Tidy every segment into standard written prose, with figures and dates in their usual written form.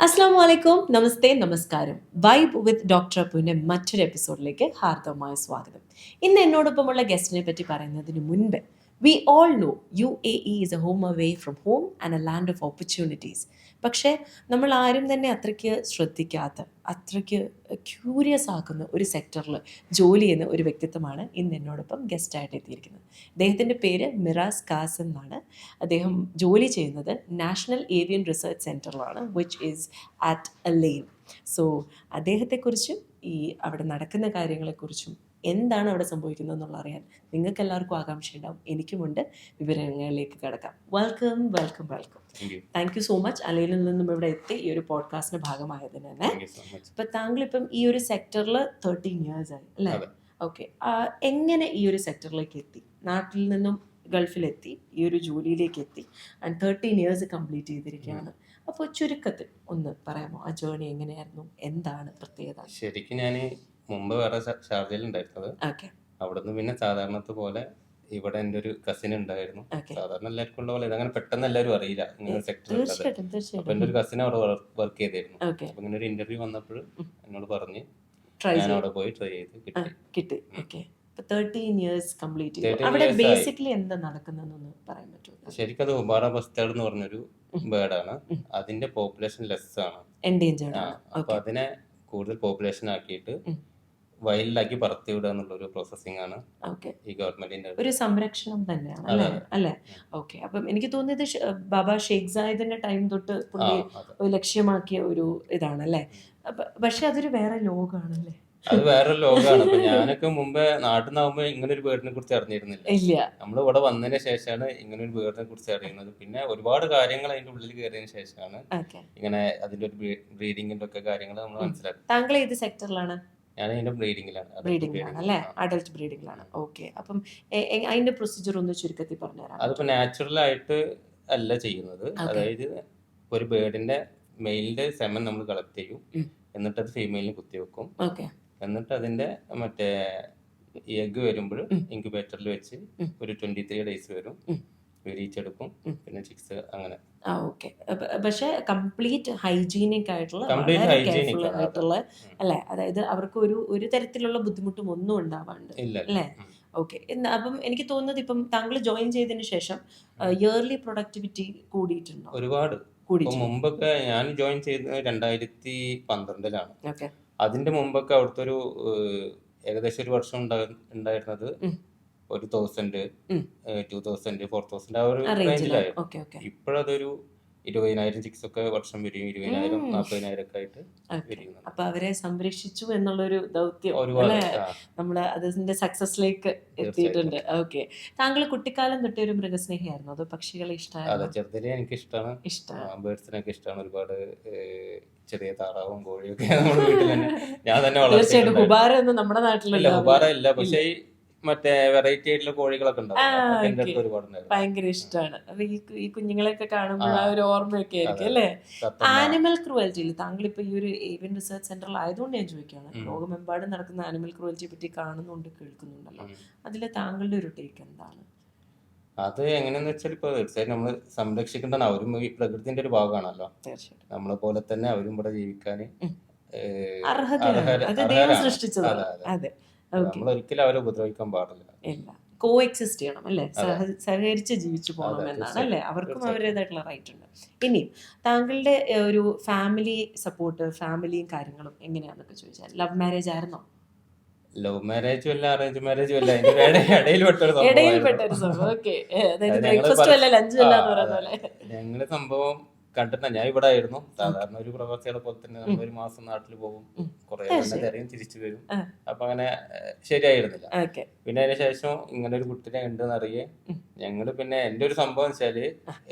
അസ്സാം വലൈക്കും, നമസ്തേ, നമസ്കാരം. വൈബ് വിത്ത് ഡോക്ടർ അപ്പുവിൻ്റെ മറ്റൊരു എപ്പിസോഡിലേക്ക് ഹാർദവമായ സ്വാഗതം. ഇന്ന് എന്നോടൊപ്പമുള്ള ഗസ്റ്റിനെ പറ്റി പറയുന്നതിന് മുൻപ്, we all no UAE is A home away from home and A land of opportunities. പക്ഷേ നമ്മൾ ആരും തന്നെ അത്രയ്ക്ക് ശ്രദ്ധിക്കാത്ത, അത്രയ്ക്ക് ക്യൂരിയസ് ആക്കുന്ന ഒരു സെക്ടറിൽ ജോലി ചെയ്യുന്ന ഒരു വ്യക്തിത്വമാണ് ഇന്ന് എന്നോടൊപ്പം ഗസ്റ്റായിട്ട് എത്തിയിരിക്കുന്നത്. അദ്ദേഹത്തിൻ്റെ പേര് മിറാസ് കാസിം എന്നാണ്. അദ്ദേഹം ജോലി ചെയ്യുന്നത് നാഷണൽ ഏവിയൻ റിസർച്ച് സെൻറ്ററിലാണ്, which is at Al Ain. So അദ്ദേഹത്തെക്കുറിച്ചും ഈ അവിടെ നടക്കുന്ന കാര്യങ്ങളെക്കുറിച്ചും എന്താണ് അവിടെ സംഭവിക്കുന്നത് എന്നുള്ള അറിയാൻ നിങ്ങൾക്ക് എല്ലാവർക്കും ആകാംക്ഷയുണ്ടാവും. എനിക്കുമുണ്ട്. വിവരങ്ങളിലേക്ക് കിടക്കാം. Welcome welcome welcome. Thank you so much അലൈനിൽ നിന്നും ഇവിടെ എത്തി ഈ ഒരു പോഡ്കാസ്റ്റിന്റെ ഭാഗമായതിന് തന്നെ. ഇപ്പം താങ്കളിപ്പം ഈ ഒരു സെക്ടറിൽ 13 years ആയി അല്ലേ? ഓക്കെ. എങ്ങനെ ഈ ഒരു സെക്ടറിലേക്ക് എത്തി? നാട്ടിൽ നിന്നും ഗൾഫിലെത്തി, ഈ ഒരു ജോലിയിലേക്ക് എത്തി, ആൻഡ് 13 years കംപ്ലീറ്റ് ചെയ്തിരിക്കുകയാണ്. അപ്പോൾ ചുരുക്കത്തിൽ ഒന്ന് പറയാമോ, ആ ജേർണി എങ്ങനെയായിരുന്നു, എന്താണ് പ്രത്യേകത? ശരിക്കും ഞാൻ മുമ്പ് വേറെ ഷാർജയിൽ ഉണ്ടായിരുന്നത്. ഓക്കെ അവിടുന്ന് പിന്നെ സാധാരണത്തെ പോലെ ഇവിടെ എൻ്റെ ഒരു കസിൻ ഉണ്ടായിരുന്നു. ഓക്കെ. സാധാരണ എല്ലാവർക്കും ഉള്ള പോലെ ഇതങ്ങനെ പെട്ടെന്ന് എല്ലാവരും അറിയില്ല ഇങ്ങനെ സെക്ടർ ഉള്ളത്. തീർച്ചയായിട്ടും അപ്പൊ തീർച്ചയായിട്ടും. എൻ്റെ ഒരു കസിൻ അവിടെ വർക്ക് ചെയ്തിരുന്നു. ഓക്കെ. അപ്പൊ ഇങ്ങനെ ഒരു ഇന്റർവ്യൂ വന്നപ്പോൾ എന്നോട് പറഞ്ഞ് ട്രൈ ഞാൻ ചെയ്തു. അവിടെ പോയി ട്രൈ ചെയ്ത് കിട്ടി. കിട്ടി. ഓക്കെ. 13 years കംപ്ലീറ്റ് ചെയ്തു. 13 അവിടെ years ആയി. ബേസിക്കലി എന്താ നടക്കുന്നതെന്നൊന്ന് പറയാൻ പറ്റുമോ? ശരിക്കും അത് ഹുബാറ ബസ്റ്റാർഡ് എന്ന് പറഞ്ഞൊരു ബേർഡാണ്. അതിന്റെ പോപ്പുലേഷൻ ലെസ് ആണ്. എൻഡേഞ്ചേർഡ് ആണ്. അപ്പൊ അതിനെ കൂടുതൽ പോപ്പുലേഷൻ ആക്കിയിട്ട് ഉം. വയലിലാക്കി പറത്തി വിടുക എന്നുള്ളൊരു പ്രോസസ്സിംഗ് ആണ് ഓക്കെ. ഈ ഗവൺമെന്റിന്റെ. ഒരു സംരക്ഷണം തന്നെയാണ് അല്ലേ? അതെ. അല്ലേ? ഓക്കെ. അപ്പം എനിക്ക് തോന്നിയത് ബാബ ഷെയ്ഖ് സായിദിന്റെ ടൈം തൊട്ട് പുള്ളി അതെ. ഒരു ലക്ഷ്യമാക്കിയ ഒരു ഇതാണ് അല്ലേ? പക്ഷെ അതൊരു വേറെ ലോകമാണല്ലേ? അത് വേറൊരു ലോകമാണ്. അപ്പൊ ഞാനൊക്കെ മുമ്പേ നാട്ടിൽ നിന്നാകുമ്പോ ഇങ്ങനെ ഒരു ബേർഡിനെ കുറിച്ച് അറിഞ്ഞിരുന്നില്ല. ഇല്ല. നമ്മൾ ഇവിടെ വന്നതിന് ശേഷമാണ് ഇങ്ങനെ ഒരു ബേർഡിനെ കുറിച്ച് അറിയുന്നത്. പിന്നെ ഒരുപാട് കാര്യങ്ങൾ അതിന്റെ ഉള്ളിൽ കയറിയതിന് ശേഷമാണ് ഓക്കെ. ഇങ്ങനെ അതിന്റെ ഒരു ബ്രീഡിങ്ങിന്റെ ഒക്കെ കാര്യങ്ങൾ നമ്മൾ മനസ്സിലാക്കി. താങ്കൾ ഏത് സെക്ടറിലാണ്? ഞാൻ അതിന്റെ ബ്രീഡിങ്ങിലാണ്. ബ്രീഡിംഗിലാണ് അല്ലേ? അഡൽട്ട് ബ്രീഡിംഗിലാണ്. ഓക്കെ. അപ്പം അതിന്റെ പ്രൊസീജിയർ ഒന്ന് ചുരുക്കത്തിൽ പറഞ്ഞുതരാം. അതിപ്പോ നാച്ചുറൽ ആയിട്ട് അല്ല ചെയ്യുന്നത്. അതായത് ഒരു ബേർഡിന്റെ മെയിലിന്റെ സെമൻ നമ്മൾ കളക്ട് ചെയ്യും. എന്നിട്ട് അത് ഫീമെയിലിന് കുത്തിവെക്കും. ഓക്കെ. എന്നിട്ട് അതിന്റെ മറ്റേ എഗ് വരുമ്പോൾ ഇൻക്യുബേറ്ററിൽ വെച്ച് ഒരു 23 days വരും, വിരിയിച്ചെടുക്കും, പിന്നെ ചിക്സ് അങ്ങനെ. ഓക്കെ. പക്ഷെ കംപ്ലീറ്റ് ഹൈജീനിക് ആയിട്ടുള്ള, Complete വളരെ hygienic കെയർഫുൾ ആണ്. ആയിട്ടുള്ള അല്ലേ? അതായത് അവർക്ക് ഒരു തരത്തിലുള്ള ബുദ്ധിമുട്ടും ഒന്നും ഉണ്ടാവാണ്ട് ഇല്ല. അല്ലേ? ഓക്കെ. അപ്പം എനിക്ക് തോന്നുന്നത് ഇപ്പം താങ്കൾ ജോയിൻ ചെയ്തതിന് ശേഷം ഇയർലി പ്രൊഡക്ടിവിറ്റി കൂടിയിട്ടുണ്ടോ? ഒരുപാട്. ഇപ്പൊ മുമ്പൊക്കെ ഞാൻ ജോയിൻ ചെയ്തത് 2012-ലാണ്. ഓക്കെ. അതിന്റെ മുമ്പൊക്കെ അവിടുത്തെ ഒരു ഏകദേശം ഒരു വർഷം ഉണ്ടായിരുന്നത് ഒരു 1000, 2000, 4000 ആ ഒരു റേഞ്ചിലായിരുന്നു. ഓക്കെ. ഓക്കെ. ഇപ്പോഴതൊരു 20,000 ചിക്സ് ഒക്കെ വർഷം വരും. 20,000, 40,000 ഒക്കെ ആയിട്ട് വിരിയുന്നുണ്ട്. അപ്പൊ അവരെ സംരക്ഷിച്ചു എന്നുള്ളൊരു ദൗത്യം ഒരുപാട്. അല്ലേ? നമ്മള് അതിന്റെ സക്സസിലേക്ക് എത്തിയിട്ടുണ്ട്. ഓക്കെ. താങ്കൾ കുട്ടിക്കാലം തൊട്ടേ ഒരു മൃഗസ്നേഹിയായിരുന്നു, അതോ പക്ഷികളെ അതെ, ഇഷ്ടമായിരുന്നു? ചെറുതിലെ എനിക്ക് ഇഷ്ടമാണ്. ഇഷ്ടമാണ്. ബേർഡ്സിനൊക്കെ ഇഷ്ടമാണ്. ഒരുപാട് ചെറിയ താറാവും കോഴിയും ഒക്കെ നമ്മുടെ വീട്ടിൽ തന്നെ ഞാൻ തന്നെ തീർച്ചയായിട്ടും. വളർത്തിയിട്ടുണ്ട്. ഹുബാര ഒന്നും നമ്മുടെ ഇല്ല, നാട്ടിലില്ല. ഹുബാറ ഇല്ല. പക്ഷേ ഈ മറ്റേ വെറൈറ്റി ആയിട്ടുള്ള കോഴികളൊക്കെ ഉണ്ടാവും. അതൊക്കെ എൻ്റെ ഓക്കെ. അടുത്ത് ഒരുപാടുണ്ടായിരുന്നു. ഭയങ്കര ഇഷ്ടമാണ്. അപ്പൊ ഈ കുഞ്ഞുങ്ങളെയൊക്കെ കാണുമ്പോൾ ആ ഒരു ഓർമ്മയൊക്കെ ആയിരിക്കും അല്ലേ? തത്തമ്മ. ആനിമൽ ക്രൂവൽറ്റിയിൽ താങ്കൾ ഇപ്പൊ ഈ ഒരു ഏവിയൻ റിസർച്ച് സെന്ററിൽ ആയതുകൊണ്ട് ഞാൻ ചോദിക്കുകയാണ്. ലോകമെമ്പാടും നടക്കുന്ന ആനിമൽ ക്രൂവൽറ്റിയെ പറ്റി കാണുന്നുണ്ട്, കേൾക്കുന്നുണ്ടല്ലോ. അതിൽ താങ്കളുടെ ഒരു ടേക്ക് എന്താണ്? അത് എങ്ങനെയാന്ന് വെച്ചാൽ ഇപ്പൊ തീർച്ചയായും നമ്മൾ സംരക്ഷിക്കേണ്ടതാണ്. അവരും ഈ പ്രകൃതിന്റെ ഒരു ഭാഗമാണല്ലോ. തീർച്ചയായിട്ടും. നമ്മളെ പോലെ തന്നെ അവരും ഇവിടെ ജീവിക്കാൻ അർഹതയാണ്. അത് ദൈവം സൃഷ്ടിച്ചതാണ്. അതെ. നമ്മൾ ഒരിക്കലും അവരെ ഉപദ്രവിക്കാൻ പാടില്ല. ഇല്ല. കോ എക്സിസ്റ്റ് ചെയ്യണം അല്ലേ? സഹകരിച്ച് ജീവിച്ചു പോകണം എന്നാണ് അല്ലേ? അവർക്കും അവരുടേതായിട്ടുള്ള റൈറ്റ് ഉണ്ട്. ഇനി താങ്കളുടെ ഒരു ഫാമിലി സപ്പോർട്ട്, ഫാമിലിയും കാര്യങ്ങളും എങ്ങനെയാണെന്നൊക്കെ ചോദിച്ചാൽ, ലവ് മാരേജ് ആയിരുന്നോ? ലവ് മാരേജും അല്ല, അറേഞ്ച് മാരേജും അല്ല, അതിന്റെ ഇടയിൽപ്പെട്ട ഒരു ഇടയിൽപ്പെട്ട ഒരു സംഭവം. ഓക്കെ. അതായത് ബ്രേക്ക്ഫാസ്റ്റും അല്ല ലഞ്ചും അല്ല എന്ന് പറയുന്ന പോലെ. ഞങ്ങള് സംഭവം കണ്ടിട്ടാ. ഞാൻ ഇവിടെ ആയിരുന്നു. സാധാരണ ഒരു പ്രവാസികളെ പോലെ തന്നെ നമ്മൾ ഒരു മാസം നാട്ടിൽ പോകും, കുറെ തിരയും തിരിച്ചു വരും. അപ്പൊ അങ്ങനെ ശരിയായിരുന്നില്ല. ഓക്കെ. പിന്നെ അതിന് ശേഷം ഇങ്ങനെ ഒരു കുട്ടിനെ ഉണ്ടെന്ന് അറിയേ ഞങ്ങള് പിന്നെ എന്റെ ഒരു സംഭവം വെച്ചാല്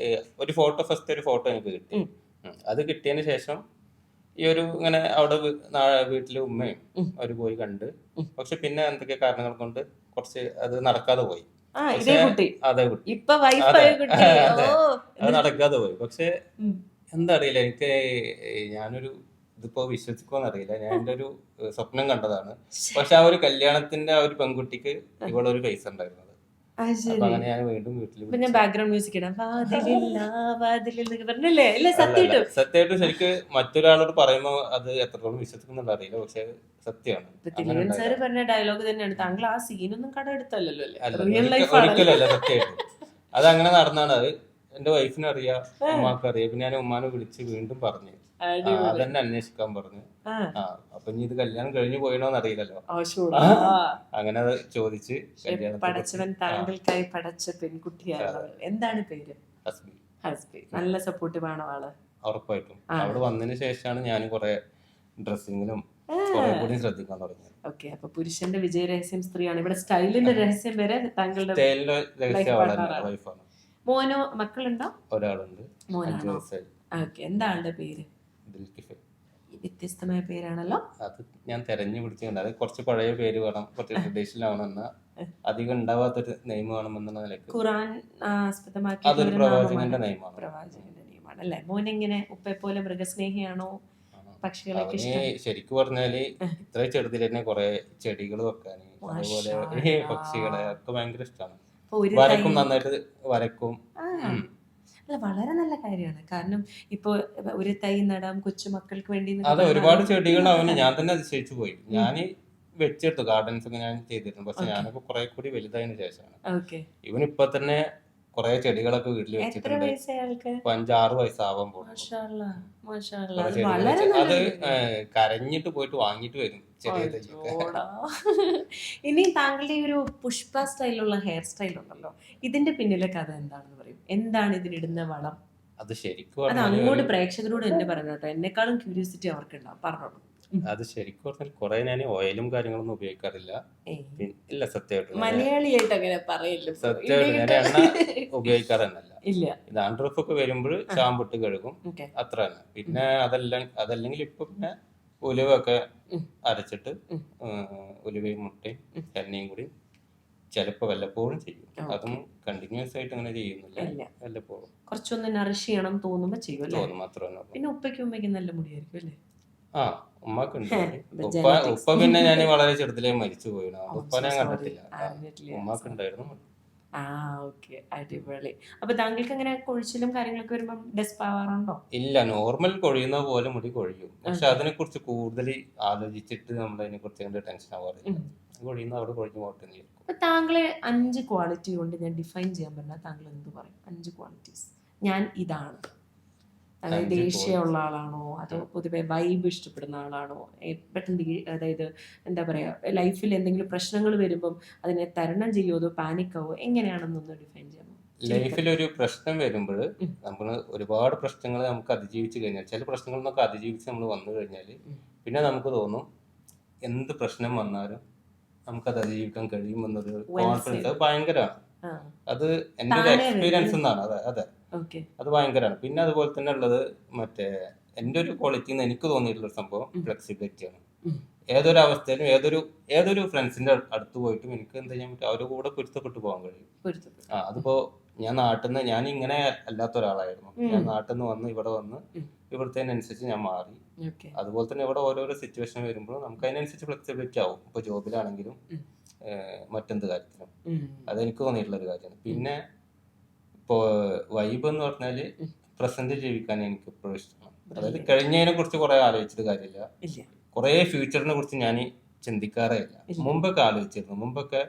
ഒരു ഫസ്റ്റ് ഒരു ഫോട്ടോ എനിക്ക് കിട്ടി. അത് കിട്ടിയതിന് ശേഷം ഈ ഒരു ഇങ്ങനെ അവിടെ വീട്ടില് ഉമ്മയും അവര് പോയി കണ്ട്. പക്ഷെ പിന്നെ എന്തൊക്കെ കാരണങ്ങൾ കൊണ്ട് കുറച്ച് അത് നടക്കാതെ പോയി. ഇതേ കുട്ടി അതെ കുട്ടി ഇപ്പൊ വൈഫായ കുട്ടി. അത് നടക്കാതെ പോയി. പക്ഷെ എന്താ അറിയില്ല, എനിക്ക് ഞാനൊരു ഇതിപ്പോ വിശ്വസിക്കുമെന്ന് അറിയില്ല. ഞാൻ എന്റെ ഒരു സ്വപ്നം കണ്ടതാണ്. പക്ഷെ ആ ഒരു കല്യാണത്തിന്റെ ആ ഒരു പെൺകുട്ടിക്ക് ഇവിടെ ഒരു ഫേസ് ഉണ്ടായിരുന്നത്. അത് അപ്പൊ ശരി. അങ്ങനെ ഞാൻ വീണ്ടും വീട്ടിൽ അപ്പൊ ഞാൻ ബാക്ക്ഗ്രൗണ്ട് മ്യൂസിക് ഇടാം, വാതിലില്ല വാതിലെന്നൊക്കെ പറഞ്ഞല്ലേ? അല്ലേ? അല്ലല്ല, സത്യമായിട്ടും. സത്യമായിട്ട് ശരിക്ക് മറ്റൊരാളോട് പറയുമ്പോ അത് എത്രത്തോളം വിശ്വസിക്കുന്നുള്ള അറിയില്ല, പക്ഷെ സത്യമാണ് ഇപ്പൊ അങ്ങനെ ദിലീപൻ സാറ് ഉണ്ടായതാണ്. പറഞ്ഞ ഡയലോഗ് തന്നെയാണ്, താങ്കൾ ആ സീനൊന്നും കട എടുത്തല്ലോ അല്ലേ? അല്ലല്ല, റിയൽ ലൈഫ് ഒരിക്കലും ആണല്ലോ. അല്ല, സത്യമായിട്ട് അത് അങ്ങനെ നടന്നാണ്. അത് എന്റെ വൈഫിനും അറിയാം, ഉമ്മാക്കും അറിയാം. പിന്നെ ഞാൻ ഉമ്മാനെ വിളിച്ച് വീണ്ടും പറഞ്ഞു, അടിപൊളി. അതന്നെ അന്വേഷിക്കാൻ പറഞ്ഞു. ആ അപ്പൊ ഇനി ഇത് കല്യാണം കഴിഞ്ഞു പോയണോന്ന് അറിയില്ലല്ലോ. ആശോടാ. അങ്ങനെ അത് ചോദിച്ച് കല്യാണത്തെ കുറിച്ച് പടച്ചവൻ താങ്കൾക്കായി പടച്ച പെൺകുട്ടിയാണ് അവൾ. എന്താണ് പേര്? ഹസ്ബി ഹസ്ബി. നല്ല സപ്പോർട്ടീവ് ആണോ ആള്? ഉറപ്പായിട്ടും അവിടെ വന്നതിന് ശേഷമാണ് ഞാൻ കുറെ ഡ്രസ്സിങ്ങിലും കുറെ കൂടി ശ്രദ്ധിക്കാൻ തുടങ്ങിയത്. ഓക്കെ, അപ്പൊ പുരുഷന്റെ വിജയ രഹസ്യം സ്ത്രീയാണ്. ഇവിടെ സ്റ്റൈലിന്റെ രഹസ്യം വരെ താങ്കളുടെ സ്റ്റൈലിന്റെ ലൈഫ് രഹസ്യം അവളല്ല, പാർട്ണറാണ്. വൈഫാണ്. മോനോ മക്കളുണ്ടോ? ഒരാളുണ്ട്, 5 മോനാണോ? വയസ്സായി. ഓക്കെ, എന്താ ആളുടെ പേര്? ദിൽക്കിഫ്. വ്യത്യസ്തമായ പേരാണല്ലോ. അത് ഞാൻ തെരഞ്ഞു പിടിച്ചിട്ടുണ്ട്. അത് കുറച്ച് പഴയ പേര് വേണം, കുറച്ച് ട്രഡീഷണൽ ആവണമെന്ന, അധികം ഉണ്ടാവാത്തൊരു നെയിം വേണമെന്നുള്ള നിലക്ക് ഖുറാൻ ആസ്പദമാക്കിയ അതൊരു പ്രവാചകന്റെ നെയിമാണ്. പ്രവാചകന്റെ നിയമമാണ് അല്ലേ? മോനെങ്ങനെ ഉപ്പയെ പോലെ മൃഗസ്നേഹിയാണോ? പക്ഷികളൊക്കെ അവന് ഇഷ്ടം? ശരിക്കും പറഞ്ഞാല് ഇത്ര ചെറുതിൽ തന്നെ കുറെ ചെടികൾ വെക്കാന്, അതേപോലെ പക്ഷികളെ ഒക്കെ ഭയങ്കര ഇഷ്ടമാണ്. അപ്പൊ ഒരു വരക്കും, നന്നായിട്ട് വരക്കും. അല്ല, വളരെ നല്ല കാര്യമാണ്. കാരണം ഇപ്പൊ ഒരു തൈ നടാം കൊച്ചുമക്കൾക്ക് വേണ്ടി എന്നൊക്കെ അതെ, പറഞ്ഞാൽ ഒരുപാട് അത് ചെടികൾ നല്ല അവന് കാര്യം. ഞാൻ തന്നെ അതിശയിച്ചു പോയി. ഞാൻ വെച്ചെടുത്തു, ഗാർഡൻസ് ഒക്കെ ഞാൻ ചെയ്തിട്ടുണ്ട്. പക്ഷെ ഞാനൊക്കെ കുറെ കൂടി വലുതായതിനു ശേഷമാണ്. ഓക്കെ. ഇവൻ ഇപ്പൊ തന്നെ കുറെ ചെടികളൊക്കെ വീട്ടിൽ എത്ര വെച്ചിട്ടുണ്ട്. വയസ്സായ ആൾക്ക്? ഇപ്പൊ 5-6 വയസ്സാവാൻ പോകുന്നു. മാഷാഅല്ലാ, മാഷാഅല്ലാ. കുറെ അത് ചെടികൾ വളരെ വെച്ച് അത് നല്ലൊരു കാര്യം. കരഞ്ഞിട്ട് പോയിട്ട് വാങ്ങിട്ട് വരും ചെറിയ തൈയൊക്കെ. അയ്യോടാ. ഇനി താങ്കളുടെ ഈ ഒരു പുഷ്പ സ്റ്റൈലുള്ള ഹെയർ സ്റ്റൈൽ ഉണ്ടല്ലോ, ഇതിന്റെ പിന്നിലെ കഥ എന്താണെന്ന് പറയും? എന്താണ് ഇതിനിടുന്ന വളം? അത് ശരിക്കും അത് പറഞ്ഞാൽ അങ്ങോട്ട് പ്രേക്ഷകരോട് എന്നെ പറഞ്ഞു കേട്ടോ, എന്നെക്കാളും ക്യൂരിയോസിറ്റി അവർക്കുണ്ടാവും, പറഞ്ഞോളൂ. അത് ശരിക്കും പറഞ്ഞാൽ കുറെ ഞാൻ ഓയിലും കാര്യങ്ങളൊന്നും ഉപയോഗിക്കാറില്ല. ഇല്ല, സത്യമായിട്ട് മലയാളിയായിട്ട് അങ്ങനെ പറയില്ല. സത്യമായിട്ട് ഞാൻ എണ്ണ ഉപയോഗിക്കാറന്നല്ല. ഇല്ല. ഡാൻഡ്രഫ് ഒക്കെ വരുമ്പോൾ ഷാമ്പു ഇട്ട് കഴുകും, ഓക്കെ. അത്ര തന്നെ. പിന്നെ അതല്ലെങ്കിൽ ഇപ്പൊ പിന്നെ ഉലുവൊക്കെ അരച്ചിട്ട് ഉലുവയും മുട്ടയും എണ്ണയും കൂടി ചിലപ്പോ വല്ലപ്പോഴും ചെയ്യും. അതും കണ്ടിന്യൂസ് ആയിട്ട് അങ്ങനെ ചെയ്യുന്നില്ല, വല്ലപ്പോഴും കുറച്ചൊന്ന് നറിഷ് ചെയ്യണം തോന്നുമ്പോ ചെയ്യും അല്ലേ? തോന്നും, മാത്രമല്ല. പിന്നെ ഉപ്പയ്ക്കും നല്ല മുടിയായിരിക്കും അല്ലേ? ആ, ഉമ്മക്കുണ്ട്. ഉപ്പ പിന്നെ ഞാൻ വളരെ ചെറുതിലേ മരിച്ചു പോയിരുന്നു. ഉപ്പനെ ഞാൻ കണ്ടിട്ടില്ല. ഉമ്മക്കുണ്ടായിരുന്നു. ആ, ഓക്കെ, അടിപൊളി. അപ്പൊ താങ്കൾക്ക് അങ്ങനെ കൊഴിച്ചിലും കാര്യങ്ങളൊക്കെ വരുമ്പോ ഡെസ്പ് ആവാറുണ്ടോ? ഇല്ല, നോർമൽ കൊഴിയുന്ന പോലെ മുടി കൊഴിയും. പക്ഷെ അതിനെ കുറിച്ച് കൂടുതൽ ആലോചിച്ചിട്ട് നമ്മൾ അതിനെ കുറിച്ച് ടെൻഷൻ ആവാറില്ല. കൊഴിയുന്ന അവിടെ കൊഴിഞ്ഞു പോട്ടെ. അപ്പൊ താങ്കളെ 5 ക്വാളിറ്റി കൊണ്ട് ഞാൻ ഡിഫൈൻ ചെയ്യാൻ പറഞ്ഞാൽ താങ്കൾ എന്ത് പറയും? 5 ക്വാളിറ്റീസ്. ഞാൻ ഇതാണ്. അതായത് ദേഷ്യമുള്ള ആളാണോ, അതോ പൊതുവെ വൈബ് ഇഷ്ടപ്പെടുന്ന ആളാണോ, പെട്ടെന്ന് അതായത് എന്താ പറയാ, ലൈഫിൽ എന്തെങ്കിലും പ്രശ്നങ്ങൾ വരുമ്പം അതിനെ തരണം ചെയ്യുമോ, അതോ പാനിക്കാവോ, എങ്ങനെയാണെന്നൊന്ന് ഡിഫൈൻ ചെയ്യാമോ? ലൈഫിൽ ഒരു പ്രശ്നം വരുമ്പോൾ നമ്മൾ ഒരുപാട് പ്രശ്നങ്ങൾ നമുക്ക് അതിജീവിച്ച് കഴിഞ്ഞാൽ, ചില പ്രശ്നങ്ങളിൽ നിന്നൊക്കെ അതിജീവിച്ച് നമ്മൾ വന്നു കഴിഞ്ഞാൽ പിന്നെ നമുക്ക് തോന്നും എന്ത് പ്രശ്നം വന്നാലും നമുക്കത് അതിജീവിക്കാൻ കഴിയുമെന്നൊരു കോൺഫിഡൻസ്. അത് ഭയങ്കരമാണ്. അത് എൻ്റെ ഒരു എക്സ്പീരിയൻസ് എന്നാണ്. അതെ, അത് ഭയങ്കരമാണ്. പിന്നെ അതുപോലെ തന്നെ ഉള്ളത് മറ്റേ എൻ്റെ ഒരു ക്വാളിറ്റി എന്ന് എനിക്ക് തോന്നിയിട്ടുള്ള സംഭവം ഫ്ലെക്സിബിലിറ്റിയാണ്. ഏതൊരു അവസ്ഥയിലും ഏതൊരു ഫ്രണ്ട്സിന്റെ അടുത്ത് പോയിട്ടും എനിക്ക് എന്ത് ചെയ്യാൻ പറ്റും, അവരുടെ കൂടെ പൊരുത്തപ്പെട്ടു പോകാൻ കഴിയും. അതിപ്പോ ഞാൻ ഇങ്ങനെ അല്ലാത്ത ഒരാളായിരുന്നു. ഞാൻ നാട്ടിൽ നിന്ന് വന്ന് ഇവിടെ വന്ന് ഇവിടുത്തേനനുസരിച്ച് ഞാൻ മാറി. അതുപോലെ തന്നെ ഇവിടെ ഓരോരോ സിറ്റുവേഷൻ വരുമ്പോൾ നമുക്ക് അതിനനുസരിച്ച് ഫ്ലെക്സിബിലിറ്റി ആവും. ഇപ്പൊ ജോബിലാണെങ്കിലും മറ്റെന്ത് കാര്യത്തിലും അതെനിക്ക് തോന്നിയിട്ടുള്ള ഒരു കാര്യമാണ്. പിന്നെ ഇപ്പോ വൈബ് എന്ന് പറഞ്ഞാല് പ്രസന്റ് ജീവിക്കാൻ എനിക്ക് എപ്പോഴും ഇഷ്ടമാണ്. അതായത് കഴിഞ്ഞതിനെ കുറിച്ച് കുറെ ആലോചിച്ചിട്ട് കാര്യമില്ല. കുറെ ഫ്യൂച്ചറിനെ കുറിച്ച് ഞാൻ ചിന്തിക്കാറേ ഇല്ല. മുമ്പൊക്കെ ആലോചിച്ചിരുന്നു. മുമ്പൊക്കെ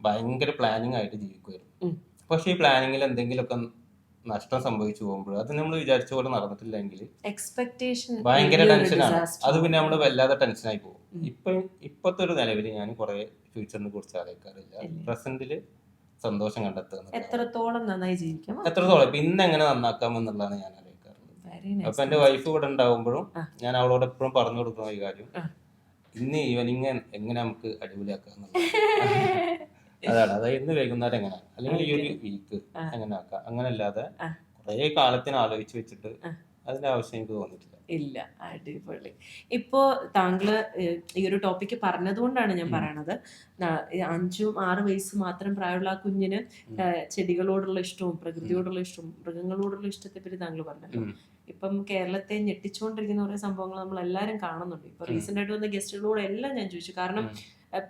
ഭയങ്കര പ്ലാനിങ് ആയിട്ട് ജീവിക്കുമായിരുന്നു. പക്ഷെ ഈ പ്ലാനിങ്ങിൽ എന്തെങ്കിലുമൊക്കെ നഷ്ടം സംഭവിച്ചു പോകുമ്പോൾ അത് നമ്മൾ വിചാരിച്ച പോലെ നടന്നിട്ടില്ലെങ്കിൽ ഭയങ്കര ടെൻഷനാണ്. അത് പിന്നെ നമ്മൾ വല്ലാതെ ടെൻഷനായി പോകും. ഇപ്പോഴത്തെ ഒരു നിലവിൽ ഞാൻ കുറെ ഫ്യൂച്ചറിനെ കുറിച്ച് ആലോചിക്കാറില്ല. പ്രസന്റില് സന്തോഷം കണ്ടെത്തുക, എത്രത്തോളം നന്നായി ജീവിക്കാം, എത്രത്തോളം ഇന്ന് എങ്ങനെ നന്നാക്കാം എന്നുള്ളതാണ് ഞാൻ ആലോചിക്കാറുള്ളത്. അപ്പൊ എന്റെ വൈഫ് ഇവിടെ ഉണ്ടാവുമ്പോഴും ഞാൻ അവളോട് എപ്പോഴും പറഞ്ഞു കൊടുക്കുന്ന ഈ കാര്യം, ഇന്ന് ഈവനിങ് എങ്ങനെ നമുക്ക് അടിപൊളിയാക്കാം എന്നുള്ളത്. അതായത് ഇന്ന് വൈകുന്നേരം എങ്ങനെ, അല്ലെങ്കിൽ ഈ ഒരു വീക്ക് എങ്ങനെ ആക്കാം, അങ്ങനെ അല്ലാതെ കുറെ കാലത്തിന് ആലോചിച്ച് വെച്ചിട്ട് അതിന്റെ ആവശ്യം എനിക്ക് തോന്നിയിട്ടില്ല. ഇല്ല. അടിപൊളി. ഇപ്പോ താങ്കള് ഈ ഒരു ടോപ്പിക്ക് പറഞ്ഞതുകൊണ്ടാണ് ഞാൻ പറയണത്, 5-6 വയസ്സ് മാത്രം പ്രായമുള്ള ആ കുഞ്ഞിന് ചെടികളോടുള്ള ഇഷ്ടവും പ്രകൃതിയോടുള്ള ഇഷ്ടവും മൃഗങ്ങളോടുള്ള ഇഷ്ടത്തെ പറ്റി താങ്കൾ പറഞ്ഞല്ലോ. ഇപ്പം കേരളത്തെ ഞെട്ടിച്ചുകൊണ്ടിരിക്കുന്ന കുറെ സംഭവങ്ങൾ നമ്മൾ എല്ലാവരും കാണുന്നുണ്ട്. ഇപ്പൊ റീസെന്റ് ആയിട്ട് വന്ന ഗസ്റ്റുകളോട് എല്ലാം ഞാൻ ചോദിച്ചു. കാരണം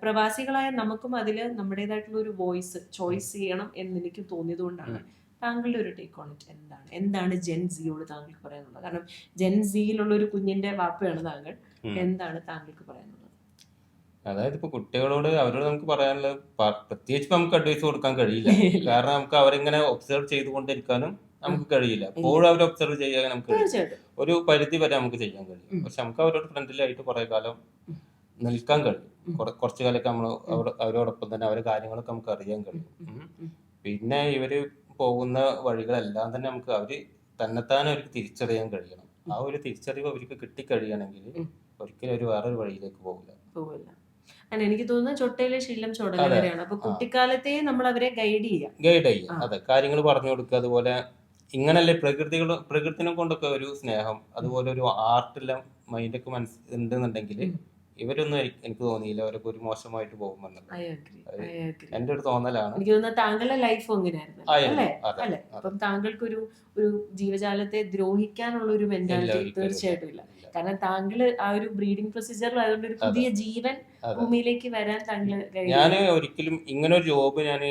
പ്രവാസികളായ നമുക്കും അതിൽ നമ്മുടേതായിട്ടുള്ള ഒരു വോയിസ് ചോയ്സ് ചെയ്യണം എന്ന് എനിക്ക് തോന്നിയത് കൊണ്ടാണ്. താങ്കളുടെ ഒരു ടേക്ക് ഓൺ ഇറ്റ് എന്താണ് ജെൻ സിയോട് താങ്കൾക്ക് പറയാനുള്ളത്? കാരണം ജെൻ സിയിലുള്ള ഒരു കുഞ്ഞിന്റെ വാപ്പയാണ് താങ്കൾ. എന്താണ് താങ്കൾക്ക് പറയാനുള്ളത്? അതായത് ഇപ്പൊ കുട്ടികളോട് അവരോട് നമുക്ക് പറയാനുള്ളത് പ്രത്യേകിച്ച് നമുക്ക് അഡ്വൈസ് കൊടുക്കാൻ കഴിയില്ല. കാരണം നമുക്ക് അവരിങ്ങനെ ഒബ്സർവ് ചെയ്തുകൊണ്ടിരിക്കാനും നമുക്ക് കഴിയില്ല. എപ്പോഴും അവർ ഒബ്സർവ് ചെയ്യാൻ നമുക്ക് കഴിയില്ല. തീർച്ചയായിട്ടും. ഒരു പരിധി വരെ നമുക്ക് ചെയ്യാൻ കഴിയും. പക്ഷെ നമുക്ക് അവരോട് ഫ്രണ്ട്ലിയായിട്ട് കുറെ കാലം നിൽക്കാൻ കഴിയും. കുറച്ചു കാലമൊക്കെ നമ്മൾ അവരോടൊപ്പം തന്നെ അവരുടെ കാര്യങ്ങളൊക്കെ നമുക്ക് അറിയാൻ കഴിയും. പിന്നെ ഇവര് പോകുന്ന വഴികളെല്ലാം തന്നെ നമുക്ക് അവര് തന്നെത്താനെ അവർക്ക് തിരിച്ചറിയാൻ കഴിയണം. ആ ഒരു തിരിച്ചറിവ് അവർക്ക് കിട്ടിക്കഴിയണമെങ്കിൽ ഒരിക്കലും ഒരു വേറൊരു വഴിയിലേക്ക് പോകില്ല. അങ്ങനെ എനിക്ക് തോന്നുന്നത് ചൊട്ടയിലെ ശീലം ചുടലവരെയാണ്. അപ്പൊ കുട്ടിക്കാലത്തെ നമ്മൾ അവരെ ഗൈഡ് ചെയ്യാം. അതെ, കാര്യങ്ങൾ പറഞ്ഞു കൊടുക്കുക. അതുപോലെ ഇങ്ങനല്ലേ പ്രകൃതിനെ കൊണ്ടൊക്കെ ഒരു സ്നേഹം, അതുപോലെ ഒരു ആർട്ടെല്ലാം മൈൻഡൊക്കെ ഉണ്ടെന്നുണ്ടെങ്കിൽ ഇവരൊന്നും എനിക്ക് തോന്നിയില്ല അവരൊക്കെ ഒരു മോശമായിട്ട് പോകുമെന്നുള്ളത്. എന്റെ ഒരു തോന്നലാണ്. എനിക്ക് തോന്നുന്നത് താങ്കളുടെ ലൈഫും അങ്ങനെയായിരുന്നു അല്ലേ? അപ്പം താങ്കൾക്ക് ഒരു ജീവജാലത്തെ ദ്രോഹിക്കാനുള്ള ഒരു മെന്റാലിറ്റി തീർച്ചയായിട്ടും ഇല്ല. കാരണം താങ്കൾ ആ ഒരു ബ്രീഡിംഗ് പ്രൊസീജിയറിലായതുകൊണ്ട് ഒരു പുതിയ ജീവൻ ഭൂമിയിലേക്ക് വരാൻ താങ്കൾ ഞാൻ ഒരിക്കലും ഇങ്ങനെ ഒരു ജോബ് ഞാൻ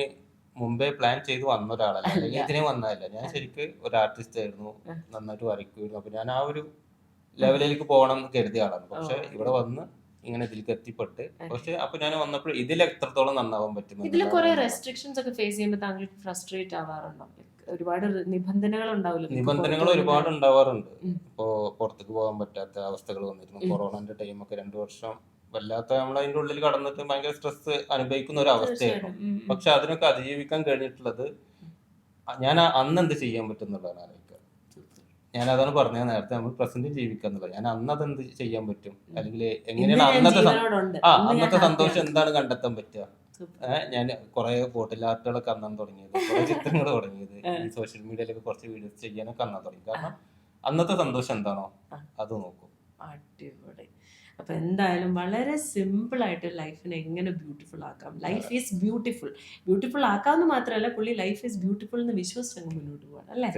മുമ്പേ പ്ലാൻ ചെയ്ത് വന്ന ഒരാളല്ല, അല്ലെങ്കിൽ ഇതിനെ വന്നതല്ല. ഞാൻ ശരിക്കും ഒരു ആർട്ടിസ്റ്റ് ആയിരുന്നു, നന്നായിട്ട് വരയ്ക്കുമായിരുന്നു. അപ്പൊ ഞാൻ ആ ഒരു ലെവലിലേക്ക് പോകണം എന്ന് കരുതിയ ആളാണ്. പക്ഷെ ഇവിടെ വന്ന് ഇങ്ങനെ ഇതിലേക്ക് എത്തിപ്പെട്ട്, പക്ഷെ അപ്പൊ ഞാൻ വന്നപ്പോൾ ഇതിൽ എത്രത്തോളം നന്നാവാൻ പറ്റും. ഇതിൽ കുറെ റെസ്ട്രിക്ഷൻസ് ഒക്കെ ഫേസ് ചെയ്യുമ്പോൾ താങ്കൾക്ക് ഫ്രസ്ട്രേറ്റ് ആവാറുണ്ടോ? ഒരുപാട് നിബന്ധനകൾ ഒരുപാട് ഉണ്ടാവാറുണ്ട്. ഇപ്പോ പുറത്തേക്ക് പോകാൻ പറ്റാത്ത അവസ്ഥകൾ വന്നിരുന്നു. കൊറോണന്റെ ടൈമൊക്കെ 2 വർഷം വല്ലാത്ത നമ്മൾ അതിന്റെ ഉള്ളിൽ കടന്നിട്ട് ഭയങ്കര സ്ട്രെസ് അനുഭവിക്കുന്ന ഒരു അവസ്ഥയായിരുന്നു. പക്ഷെ അതിനൊക്കെ അതിജീവിക്കാൻ കഴിഞ്ഞിട്ടുള്ളത് ഞാൻ അന്ന് എന്ത് ചെയ്യാൻ പറ്റുന്നുള്ളതാണ് ആലോചിക്കുക. ഞാൻ അതാണ് പറഞ്ഞത് നേരത്തെ, നമ്മൾ പ്രസന്റ് ജീവിക്കുക എന്നുള്ളത്. ഞാൻ അന്ന് അതെന്ത് ചെയ്യാൻ പറ്റും, അല്ലെങ്കിൽ എങ്ങനെയാണ് അന്നത്തെ സന്തോഷം എന്താണ് കണ്ടെത്താൻ പറ്റുക. ഞാൻ കുറെ ബോട്ടിൽ ആർട്ടുകളൊക്കെ അന്നാണ് തുടങ്ങിയത്, കുറെ ചിത്രങ്ങൾ തുടങ്ങിയത്, ഈ സോഷ്യൽ മീഡിയയിലൊക്കെ കുറച്ച് വീഡിയോസ് ചെയ്യാനൊക്കെ അന്നാ തുടങ്ങി. കാരണം അന്നത്തെ സന്തോഷം എന്താണോ അത് നോക്കും. അടിപൊളി. അപ്പൊ എന്തായാലും വളരെ സിമ്പിൾ ആയിട്ട് ലൈഫിനെ എങ്ങനെ ബ്യൂട്ടിഫുൾ ആക്കാം. ലൈഫ് ഈസ് ബ്യൂട്ടിഫുൾ ആക്കാമെന്ന് മാത്രമല്ല, പുള്ളി ലൈഫ് ഈസ് ബ്യൂട്ടിഫുൾ എന്ന് വിശ്വസിച്ചങ്ങ് മുന്നോട്ട് പോകണം അല്ലേ?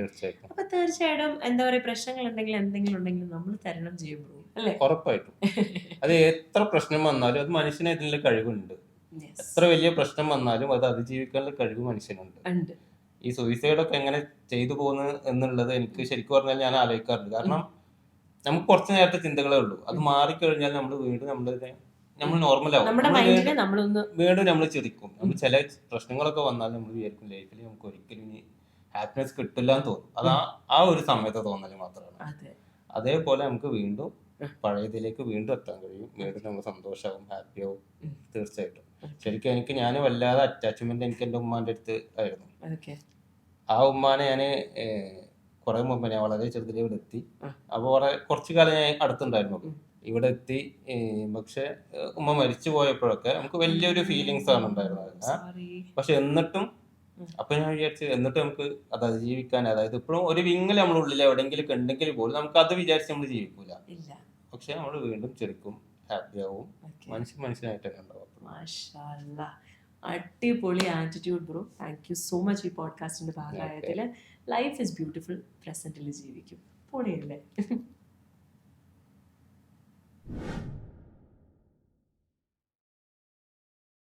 അപ്പൊ തീർച്ചയായിട്ടും എന്താ പറയുക, പ്രശ്നങ്ങൾ എന്തെങ്കിലും ഉണ്ടെങ്കിൽ നമ്മൾ തരണം ചെയ്യുമ്പോൾ അല്ലേ? ഉറപ്പായിട്ടും. അത് എത്ര പ്രശ്നം വന്നാലും അത് മനുഷ്യന് ഇതിനുള്ള കഴിവുണ്ട്. എത്ര വലിയ പ്രശ്നം വന്നാലും അത് അതിജീവിക്കാനുള്ള കഴിവ് മനുഷ്യനുണ്ട്. ഈ സൂയിസൈഡൊക്കെ എങ്ങനെ ചെയ്തു പോകുന്നു എന്നുള്ളത് എനിക്ക് ശരിക്കും പറഞ്ഞാൽ ഞാൻ ആലോചിക്കാറുണ്ട്. കാരണം നമുക്ക് കുറച്ചു നേരത്തെ ചിന്തകളേ ഉള്ളൂ. അത് മാറിക്കഴിഞ്ഞാൽ നമ്മൾ വീണ്ടും നമ്മൾ നോർമലാവും. വീണ്ടും നമ്മൾ ചിരിക്കും. നമ്മൾ ചില പ്രശ്നങ്ങളൊക്കെ വന്നാൽ നമ്മൾ വിചാരിക്കും ലൈഫിൽ നമുക്ക് ഒരിക്കലും ഇനി ഹാപ്പിനെസ് കിട്ടില്ല എന്ന് തോന്നും. അത് ആ ഒരു സമയത്തെ തോന്നൽ മാത്രമാണ്. അതേപോലെ നമുക്ക് വീണ്ടും പഴയതിലേക്ക് വീണ്ടും എത്താൻ കഴിയും. വീണ്ടും നമ്മൾ സന്തോഷമാവും, ഹാപ്പിയാവും. തീർച്ചയായിട്ടും. ശരിക്കും ഞാൻ വല്ലാതെ അറ്റാച്ച്മെന്റ് എനിക്ക് എൻ്റെ ഉമ്മാന്റെ അടുത്ത് ആയിരുന്നു. ആ ഉമ്മാനെ ഞാൻ കുറെ മുമ്പ്, ഞാൻ വളരെ ചെറുതിലെ ഇവിടെ എത്തി. അപ്പൊ കുറച്ചു കാലം ഞാൻ അടുത്തുണ്ടായിരുന്നു. ഇവിടെ എത്തി. പക്ഷെ ഉമ്മ മരിച്ചു പോയപ്പോഴൊക്കെ നമുക്ക് വലിയൊരു ഫീലിങ്സ് ആണ് ഉണ്ടായിരുന്നത്. പക്ഷെ എന്നിട്ടും അപ്പൊ ഞാൻ വിചാരിച്ചു എന്നിട്ട് നമുക്ക് അത് അതിജീവിക്കാൻ, അതായത് ഇപ്പോഴും ഒരു വിങ്ങൽ നമ്മുടെ ഉള്ളിൽ എവിടെയെങ്കിലും ഉണ്ടെങ്കിൽ പോലും നമുക്ക് അത് വിചാരിച്ച് നമ്മൾ ജീവിക്കൂല. പക്ഷെ നമ്മൾ വീണ്ടും ചെറുക്കും, ഹാപ്പിയാവും, മനസ്സിനായിട്ട് തന്നെ ഉണ്ടാവും. അടിപൊളി attitude bro. Thank you so much ഈ പോഡ്കാസ്റ്റിന്റെ ഭാഗമായതിൽ. ലൈഫ് ഇസ് ബ്യൂട്ടിഫുൾ, പ്രസന്റിൽ ജീവിക്കും. പൊളിയല്ലേ?